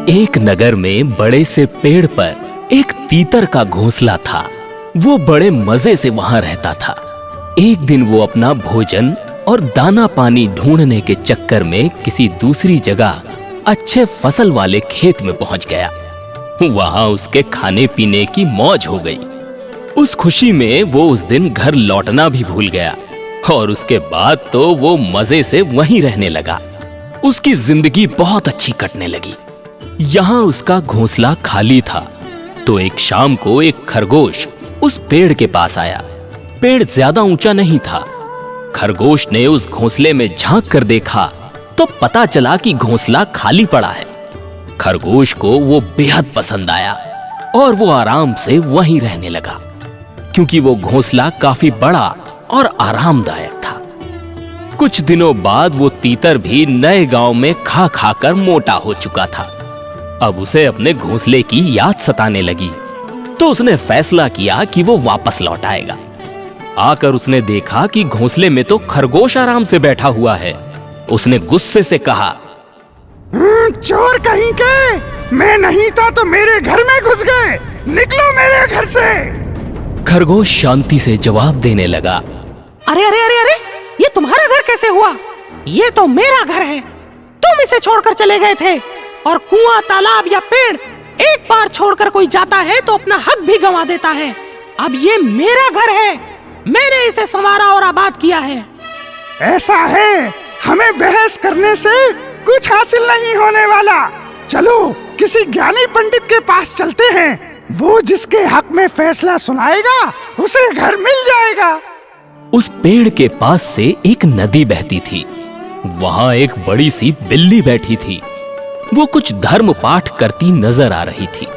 एक नगर में बड़े से पेड़ पर एक तीतर का घोंसला था। वो बड़े मजे से वहां रहता था। एक दिन वो अपना भोजन और दाना पानी ढूंढने के चक्कर में किसी दूसरी जगह अच्छे फसल वाले खेत में पहुंच गया। वहां उसके खाने पीने की मौज हो गई। उस खुशी में वो उस दिन घर लौटना भी भूल गया और उसके बाद तो वो मजे से वहीं रहने लगा। उसकी जिंदगी बहुत अच्छी कटने लगी। यहाँ उसका घोंसला खाली था तो एक शाम को एक खरगोश उस पेड़ के पास आया। पेड़ ज्यादा ऊंचा नहीं था। खरगोश ने उस घोंसले में झांक कर देखा तो पता चला कि घोंसला खाली पड़ा है। खरगोश को वो बेहद पसंद आया और वो आराम से वहीं रहने लगा, क्योंकि वो घोंसला काफी बड़ा और आरामदायक था। कुछ दिनों बाद वो तीतर भी नए गांव में खा खा कर मोटा हो चुका था। अब उसे अपने घोंसले की याद सताने लगी, तो उसने फैसला किया कि वो वापस लौट आएगा। आकर उसने देखा कि घोंसले में तो खरगोश आराम से बैठा हुआ है। उसने गुस्से से कहा, चोर कहीं के, मैं नहीं था तो मेरे घर में घुस गए, निकलो मेरे घर से। खरगोश शांति से जवाब देने लगा, अरे अरे अरे अरे, ये तुम्हारा घर कैसे हुआ? ये तो मेरा घर है। तुम इसे छोड़कर चले गए थे, और कुआं, तालाब या पेड़ एक बार छोड़कर कोई जाता है तो अपना हक भी गंवा देता है। अब ये मेरा घर है, मैंने इसे संवारा और आबाद किया है। ऐसा है, हमें बहस करने से कुछ हासिल नहीं होने वाला। चलो किसी ज्ञानी पंडित के पास चलते हैं, वो जिसके हक में फैसला सुनाएगा उसे घर मिल जाएगा। उस पेड़ के पास से एक नदी बहती थी। वहां एक बड़ी सी बिल्ली बैठी थी। वो कुछ धर्म पाठ करती नजर आ रही थी।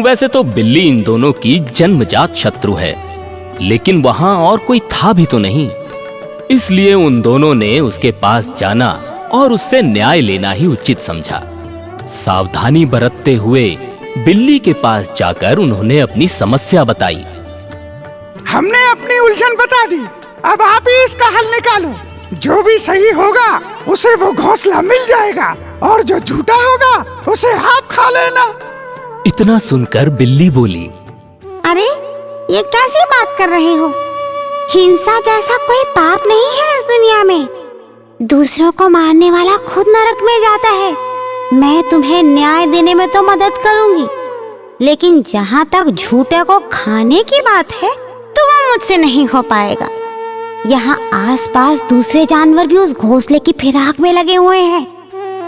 वैसे तो बिल्ली इन दोनों की जन्मजात शत्रु है, लेकिन वहां और कोई था भी तो नहीं। इसलिए उन दोनों ने उसके पास जाना और उससे न्याय लेना ही उचित समझा। सावधानी बरतते हुए बिल्ली के पास जाकर उन्होंने अपनी समस्या बताई। हमने अपनी उलझन बता दी, अब आप ही इसका हल निकालो। जो भी सही होगा उसे वो घोंसला मिल जाएगा, और जो झूठा होगा उसे आप खा लेना। इतना सुनकर बिल्ली बोली, अरे ये कैसी बात कर रहे हो? हिंसा जैसा कोई पाप नहीं है इस दुनिया में। दूसरों को मारने वाला खुद नरक में जाता है। मैं तुम्हें न्याय देने में तो मदद करूंगी, लेकिन जहाँ तक झूठे को खाने की बात है तो वो मुझसे नहीं हो पाएगा। यहाँ आसपास दूसरे जानवर भी उस घोंसले की फिराक में लगे हुए हैं।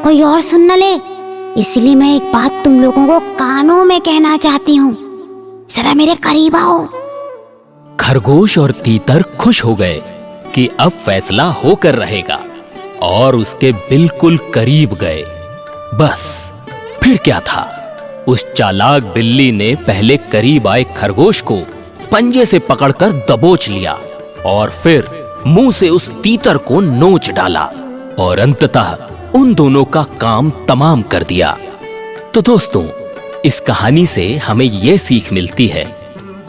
कोई और सुन न ले, इसलिए मैं एक बात तुम लोगों को कानों में कहना चाहती हूँ। जरा मेरे करीब आओ। खरगोश और तीतर खुश हो गए कि अब फैसला होकर रहेगा, और उसके बिल्कुल करीब गए। बस फिर क्या था, उस चालाक बिल्ली ने पहले करीब आए खरगोश को पंजे से पकड़कर दबोच लिया और फिर मुंह से उस तीतर को नोच डाला और अंततः उन दोनों का काम तमाम कर दिया। तो दोस्तों, इस कहानी से हमें यह सीख मिलती है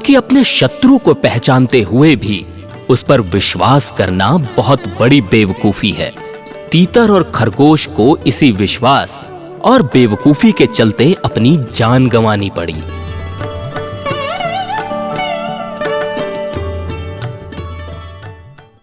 कि अपने शत्रु को पहचानते हुए भी उस पर विश्वास करना बहुत बड़ी बेवकूफी है। तीतर और खरगोश को इसी विश्वास और बेवकूफी के चलते अपनी जान गंवानी पड़ी।